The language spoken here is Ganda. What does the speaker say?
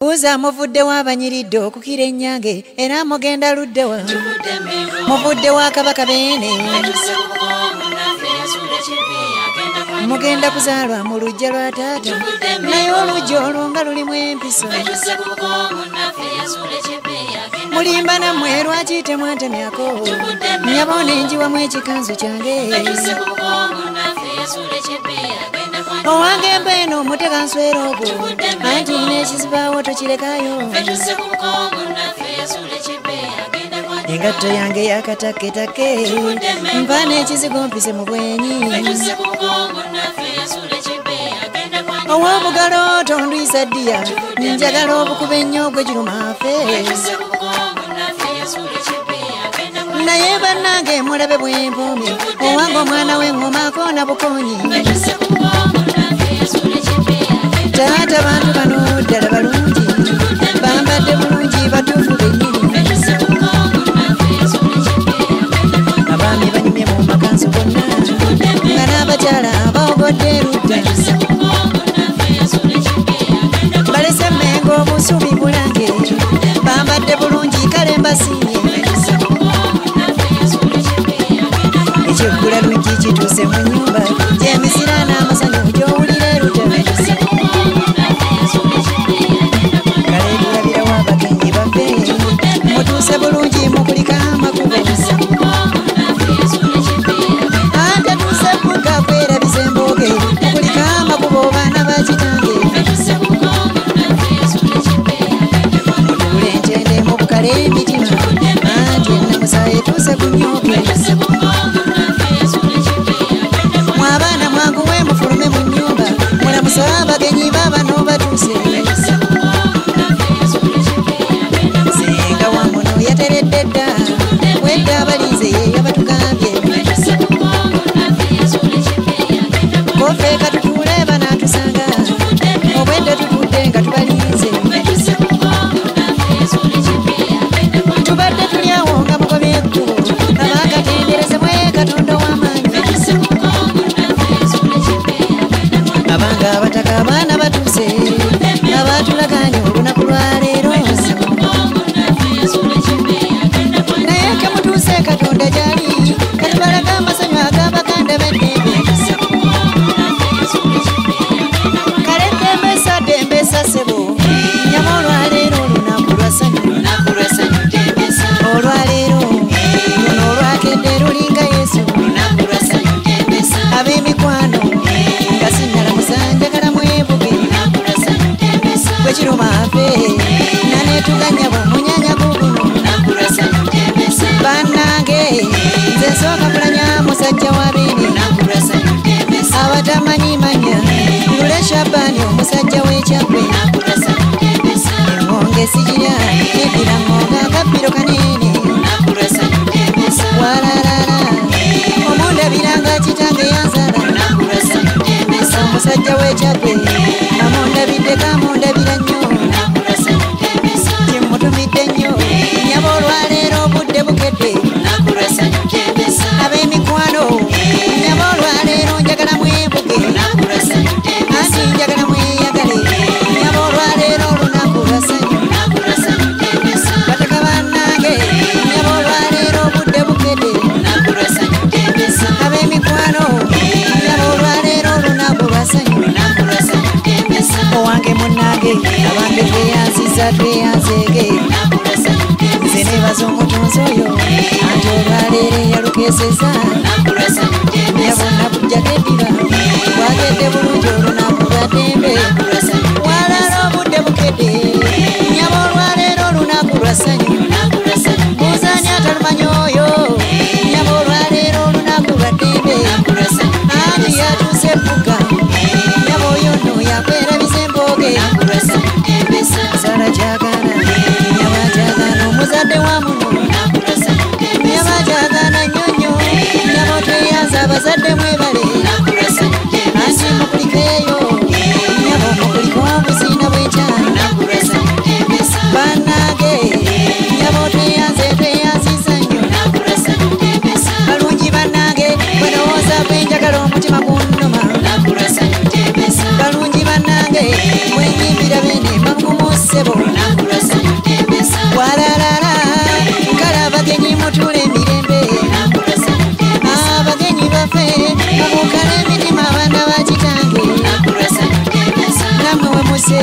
Uza muvudde w'abanyiridde okukira ennyange era mugenda luddewa muvudde wa kabaka beene mugenda kuzaalwa mu luggya lwa taata naye oluggya olwo nga lulimu empisa mulimba nammwe lwaki temwantemyako nyabona enjiwamu ekikanzu kyange owange mbeeno omuteka nswera ogwo anti n'ekizibaawo tokirekayo engatto yange yakatakketakke mpa n'ekizigo mpise mu bwenyi ow'obugalo tondwisa ddiya njagala obukuba ennyo gwe girumaafe naye bannange mulabe bwempumi owange omwana w'eŋŋomaako na bukonyi taata bantu bano ddala balungi bambadde bulungi batuufu bennyini abaami banyumye mu makanzu gonna nga n'abakyala bawogodde erudda balese emmengo obusubi bulange bambadde bulungi kale mbasiimye ekyegula lwingi kituuse mu nnyumba gyemisira n'amasanyu gy'owulira erudda kale tulabirawo abagenyi baffe mutuuse bulungi mukulika amakubo ate tuuse bbuga kwerabiza embooge mukulika amakubo baana bakitange mutuule entende mu bukale emitima anti ennamusaye tuuse ku nnyooge mwabaana mwanguwe mufulume mu nnyumba mulamusa abagenyi baabano batuuse senga wamuno yateredde dda wedda abalinze ye yabatugambye kofe katutuule banaatusanga obwedda tutudde nga tubalinze tubadde tulyawo nga mugobye ekkubo abaakatendereze mwe katonda w'amaanyi abanga abataka abaana batuuse abatulaganye olunaku lwaleero naye kemutuuse katonda gyali katubalaga amasanyu ag'abaganda b'eddembe kale ddembesa ddembesa ssebo nyama olwaleero olunaku lwa ssanyu olwaleero luno olwakedde lulinga yesu ab'emikwano nga sinnala musanjagala mwebuge gwe kirumaafe naneetuganya bw'omunyanya guguno bannange nze nsooka mulanya musajja wa beene abatamanyi manya lule shabaani omusajja w'ekyagwe engonge sigirya eddira ngonga akabbiro kaneene walalala omundabiranga kitange yanzala omusajja w'ekyagwe amundabidde kamundabira nnyo kimutumidde nnyo nyaba olwaleero obudde bukedde ab'emikwano nyaba olwaleero njagala mwebuge anti njagala mweyagale nyaba olwaleero olunaku lwa ssanyu bataka bannange nyaba olwaleero obudde bukedde ab'emikwano nyaba olwaleero olunaku lwa ssanyu owange munnange abange tweyanziza tweyanzeege nze nebaza omutonzi oyo anti olwaleero yalukeeseza yabonna bujjako eddiba bwagedde bulungi olunaku lwa ddembe walala obudde bukedde nyaba olwaleero olunaku lwa ssanyu buuzaani atalumanyi oyo nyaba olwaleero olunaku lwa ddembe anti yatuuse ebbuga nyaba oyo nno yakwerabiza embooge sala gyagana nyaba gyagana omuzadde wa muno nyaba gyagana nnyo nnyo nyaba otweyanza abazadde mwebale anti mukulikeeyo nyaba omukuliko wabuzina musango walalala kale abagenyi mutule emirembe abagenyi bafe mubukala emitima abaana ba kitange namwe we muse